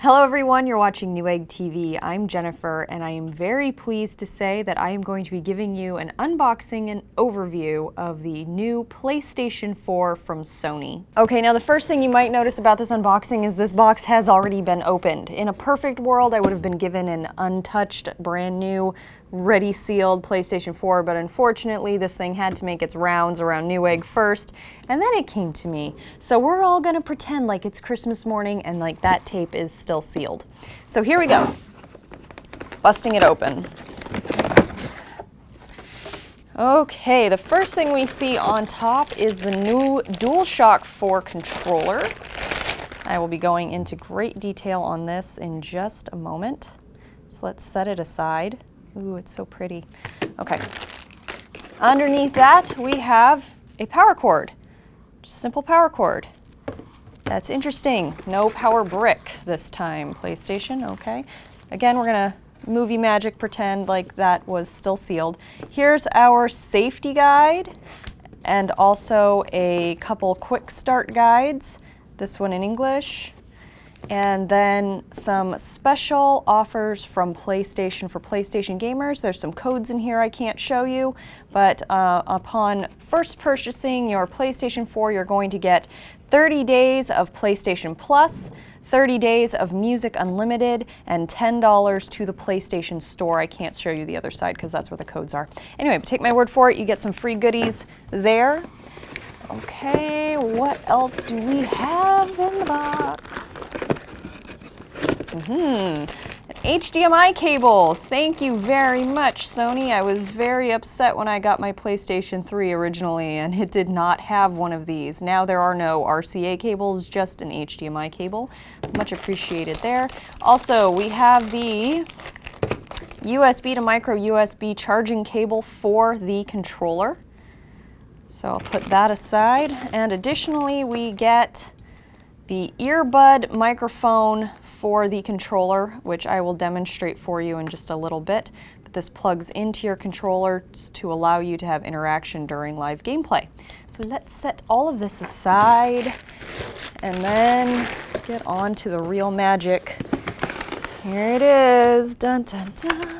Hello everyone, you're watching Newegg TV. I'm Jennifer and I am very pleased to say that I am going to be giving you an unboxing and overview of the new PlayStation 4 from Sony. Okay, now the first thing you might notice about this unboxing is this box has already been opened. In a perfect world, I would have been given an untouched, brand new, ready sealed PlayStation 4, but unfortunately this thing had to make its rounds around Newegg first, and then it came to me. So we're all gonna pretend like it's Christmas morning and like that tape is still sealed. So here we go. Busting it open. Okay, the first thing we see on top is the new DualShock 4 controller. I will be going into great detail on this in just a moment. So let's set it aside. Ooh, it's so pretty. Okay. Underneath that, we have a power cord. Just simple power cord. That's interesting. No power brick this time, PlayStation. Okay. Again, we're gonna movie magic pretend like that was still sealed. Here's our safety guide and also a couple quick start guides. This one in English. And then some special offers from PlayStation for PlayStation gamers. There's some codes in here I can't show you, but upon first purchasing your PlayStation 4, you're going to get 30 days of PlayStation Plus, 30 days of Music Unlimited, and $10 to the PlayStation Store. I can't show you the other side because that's where the codes are. Anyway, but take my word for it, you get some free goodies there. Okay, what else do we have in the box? An HDMI cable. Thank you very much, Sony. I was very upset when I got my PlayStation 3 originally and it did not have one of these. Now there are no RCA cables, just an HDMI cable. Much appreciated there. Also, we have the USB to micro USB charging cable for the controller. So I'll put that aside. And additionally, we get the earbud microphone for the controller, which I will demonstrate for you in just a little bit. But this plugs into your controller to allow you to have interaction during live gameplay. So let's set all of this aside and then get on to the real magic. Here it is. Dun, dun, dun.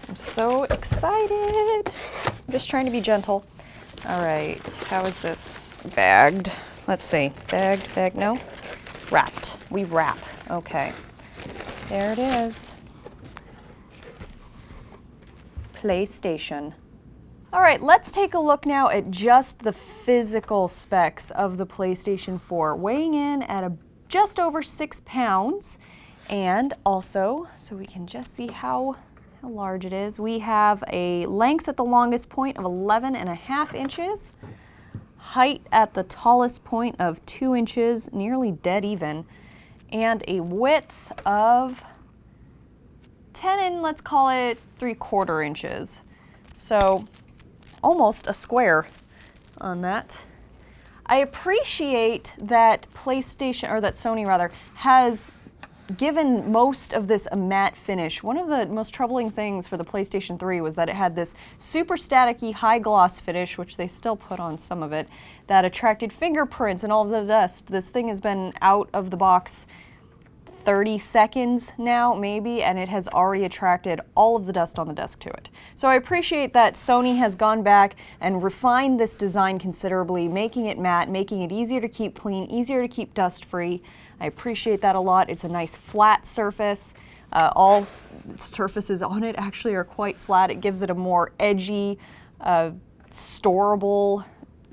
I'm so excited. I'm just trying to be gentle. All right, how is this bagged? Let's see, bagged, no? Wrapped, we wrap, okay. There it is. PlayStation. All right, let's take a look now at just the physical specs of the PlayStation 4, weighing in at just over 6 pounds. And also, so we can just see how large it is, we have a length at the longest point of 11.5 inches, height at the tallest point of 2 inches, nearly dead even, and a width of 10 and let's call it 3/4 inches. So almost a square on that. I appreciate that PlayStation, or that Sony rather, has given most of this a matte finish. One of the most troubling things for the PlayStation 3 was that it had this super staticky high gloss finish, which they still put on some of it, that attracted fingerprints and all of the dust. This thing has been out of the box 30 seconds now, maybe, and it has already attracted all of the dust on the desk to it. So I appreciate that Sony has gone back and refined this design considerably, making it matte, making it easier to keep clean, easier to keep dust-free. I appreciate that a lot. It's a nice flat surface. All surfaces on it actually are quite flat. It gives it a more edgy, storable,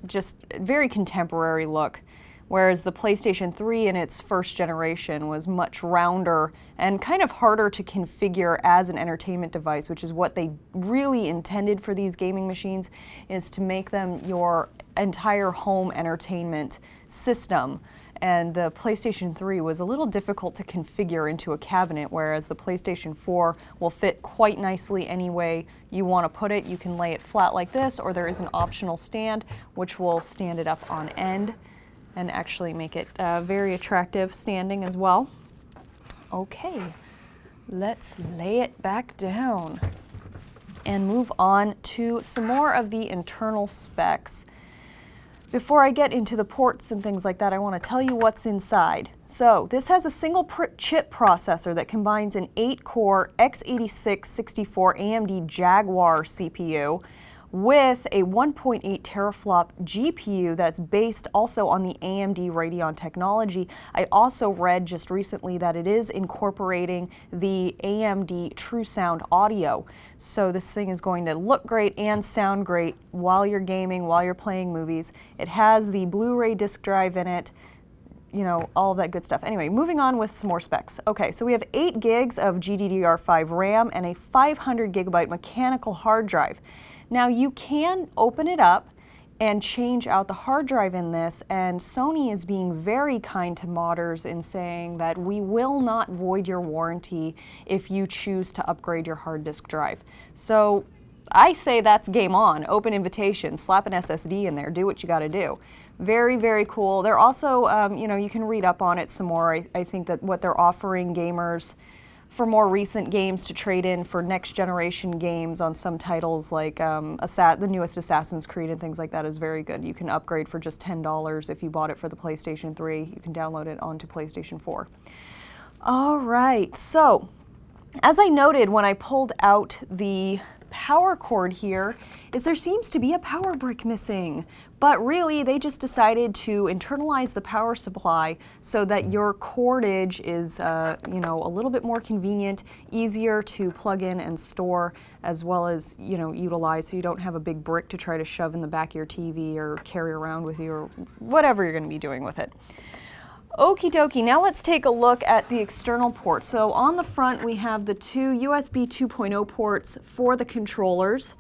just very contemporary look. Whereas the PlayStation 3 in its first generation was much rounder and kind of harder to configure as an entertainment device, which is what they really intended for these gaming machines, is to make them your entire home entertainment system. And the PlayStation 3 was a little difficult to configure into a cabinet, whereas the PlayStation 4 will fit quite nicely any way you want to put it. You can lay it flat like this, or there is an optional stand which will stand it up on end and actually make it very attractive standing as well. Okay, let's lay it back down and move on to some more of the internal specs. Before I get into the ports and things like that, I want to tell you what's inside. So this has a single chip processor that combines an 8-core x86 64 AMD Jaguar CPU with a 1.8 teraflop GPU that's based also on the AMD Radeon technology. I also read just recently that it is incorporating the AMD TrueSound audio. So this thing is going to look great and sound great while you're gaming, while you're playing movies. It has the Blu-ray disc drive in it, you know, all of that good stuff. Anyway, moving on with some more specs. Okay, so we have 8 gigs of GDDR5 RAM and a 500 gigabyte mechanical hard drive. Now you can open it up and change out the hard drive in this, and Sony is being very kind to modders in saying that we will not void your warranty if you choose to upgrade your hard disk drive. So I say that's game on, open invitation, slap an SSD in there, do what you gotta do. Very, very cool. They're also, you know, you can read up on it some more. I think that what they're offering gamers for more recent games to trade in for next generation games on some titles like the newest Assassin's Creed and things like that is very good. You can upgrade for just $10 if you bought it for the PlayStation 3. You can download it onto PlayStation 4. All right, so as I noted when I pulled out the power cord here, is there seems to be a power brick missing. But really, they just decided to internalize the power supply so that your cordage is, you know, a little bit more convenient, easier to plug in and store, as well as, you know, utilize, so you don't have a big brick to try to shove in the back of your TV or carry around with you or whatever you're going to be doing with it. Okie dokie, now let's take a look at the external ports. So on the front we have the 2 USB 2.0 ports for the controllers,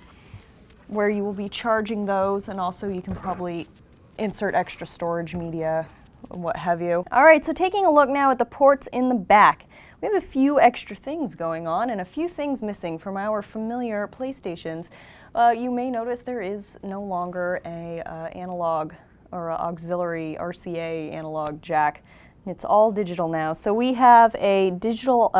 where you will be charging those, and also you can probably insert extra storage media, what have you. All right, so taking a look now at the ports in the back. We have a few extra things going on and a few things missing from our familiar PlayStations. You may notice there is no longer a analog or auxiliary RCA analog jack. It's all digital now. So we have a digital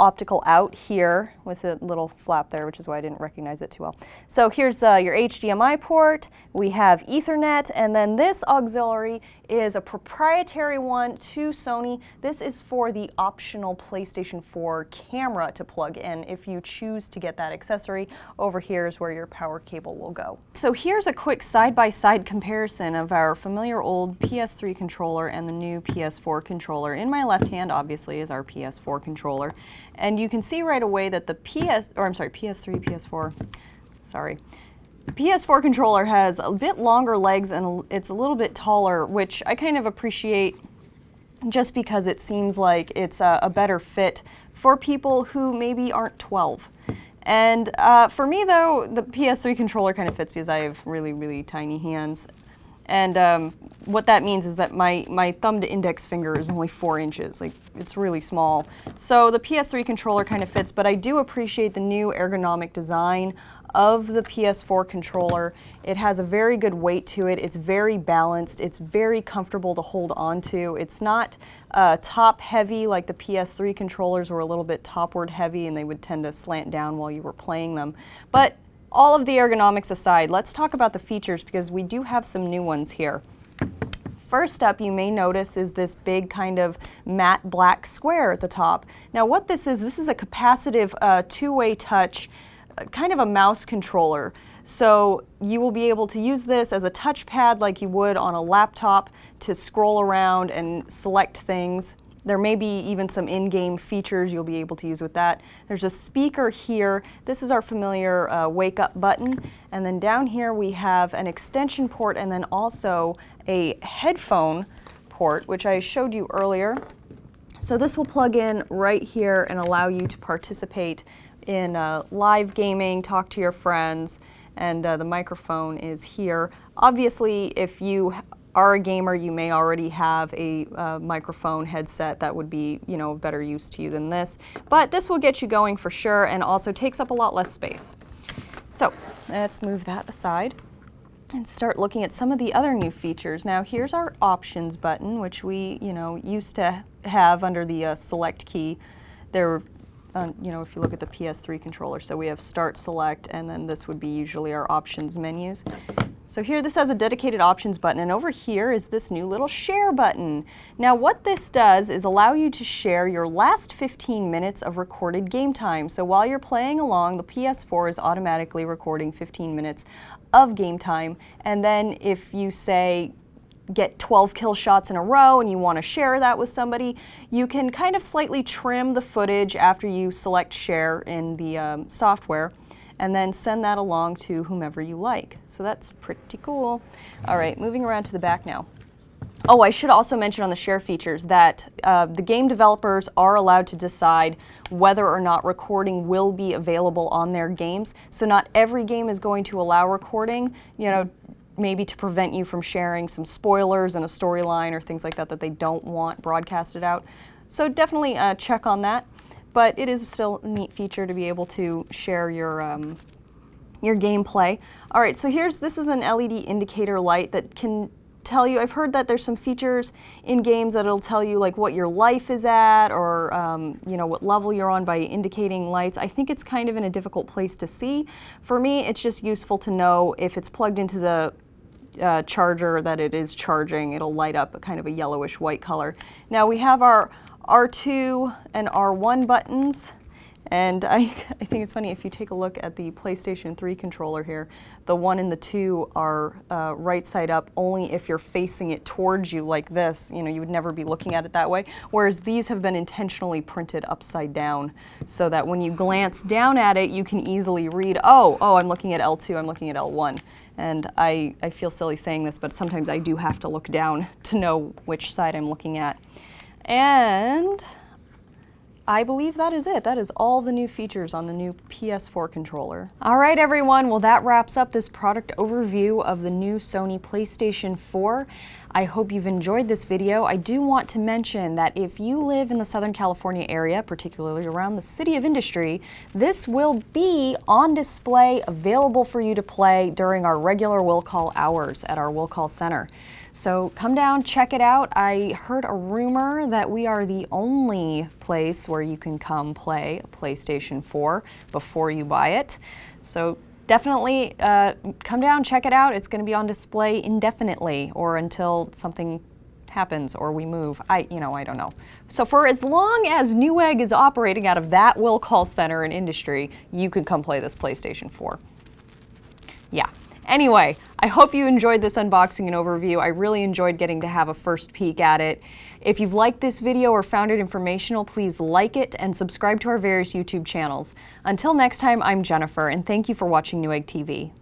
optical out here with a little flap there, which is why I didn't recognize it too well. So here's your HDMI port, we have Ethernet, and then this auxiliary is a proprietary one to Sony. This is for the optional PlayStation 4 camera to plug in if you choose to get that accessory. Over here is where your power cable will go. So here's a quick side-by-side comparison of our familiar old PS3 controller and the new PS4 controller. In my left hand, obviously, is our PS4 controller. And you can see right away that the PS3, PS4, sorry. PS4 controller has a bit longer legs and it's a little bit taller, which I kind of appreciate just because it seems like it's a better fit for people who maybe aren't 12. And for me though, the PS3 controller kind of fits because I have really, really tiny hands. And what that means is that my thumb to index finger is only 4 inches. Like, it's really small. So the PS3 controller kind of fits, but I do appreciate the new ergonomic design of the PS4 controller. It has a very good weight to it. It's very balanced. It's very comfortable to hold on to. It's not top heavy like the PS3 controllers were a little bit topward heavy and they would tend to slant down while you were playing them. But all of the ergonomics aside, let's talk about the features because we do have some new ones here. First up, you may notice, is this big kind of matte black square at the top. Now what this is a capacitive two-way touch, kind of a mouse controller. So you will be able to use this as a touchpad like you would on a laptop to scroll around and select things. There may be even some in-game features you'll be able to use with that. There's a speaker here. This is our familiar wake up button. And then down here we have an extension port and then also a headphone port, which I showed you earlier. So this will plug in right here and allow you to participate in live gaming, talk to your friends, and the microphone is here. Obviously, if you are a gamer, you may already have a microphone headset that would be, you know, better use to you than this. But this will get you going for sure and also takes up a lot less space. So let's move that aside and start looking at some of the other new features. Now here's our options button, which we, you know, used to have under the select key. There, you know, if you look at the PS3 controller, so we have start, select, and then this would be usually our options menus. So here this has a dedicated options button, and over here is this new little share button. Now what this does is allow you to share your last 15 minutes of recorded game time. So while you're playing along, the PS4 is automatically recording 15 minutes of game time, and then if you say get 12 kill shots in a row and you want to share that with somebody, you can kind of slightly trim the footage after you select share in the software, and then send that along to whomever you like. So that's pretty cool. All right, moving around to the back now. Oh, I should also mention on the share features that the game developers are allowed to decide whether or not recording will be available on their games. So not every game is going to allow recording, you know, maybe to prevent you from sharing some spoilers and a storyline or things like that that they don't want broadcasted out. So definitely check on that. But it is still a neat feature to be able to share your gameplay. All right, so this is an LED indicator light that can tell you, I've heard that there's some features in games that it'll tell you like what your life is at, or you know, what level you're on by indicating lights. I think it's kind of in a difficult place to see. For me, it's just useful to know if it's plugged into the charger that it is charging. It'll light up a kind of a yellowish white color. Now we have our R2 and R1 buttons, and I think it's funny if you take a look at the PlayStation 3 controller here, the 1 and the 2 are right side up only if you're facing it towards you like this. You know, you would never be looking at it that way, whereas these have been intentionally printed upside down so that when you glance down at it, you can easily read, oh, I'm looking at L2, I'm looking at L1. And I feel silly saying this, but sometimes I do have to look down to know which side I'm looking at. And I believe that is it. That is all the new features on the new PS4 controller. All right, everyone. Well, that wraps up this product overview of the new Sony PlayStation 4. I hope you've enjoyed this video. I do want to mention that if you live in the Southern California area, particularly around the City of Industry, this will be on display, available for you to play during our regular will call hours at our will call center. So come down, check it out. I heard a rumor that we are the only place where you can come play a PlayStation 4 before you buy it. So definitely come down, check it out. It's going to be on display indefinitely, or until something happens or we move. I don't know. So for as long as Newegg is operating out of that will call center in Industry, you can come play this PlayStation 4. Yeah. Anyway, I hope you enjoyed this unboxing and overview. I really enjoyed getting to have a first peek at it. If you've liked this video or found it informational, please like it and subscribe to our various YouTube channels. Until next time, I'm Jennifer, and thank you for watching Newegg TV.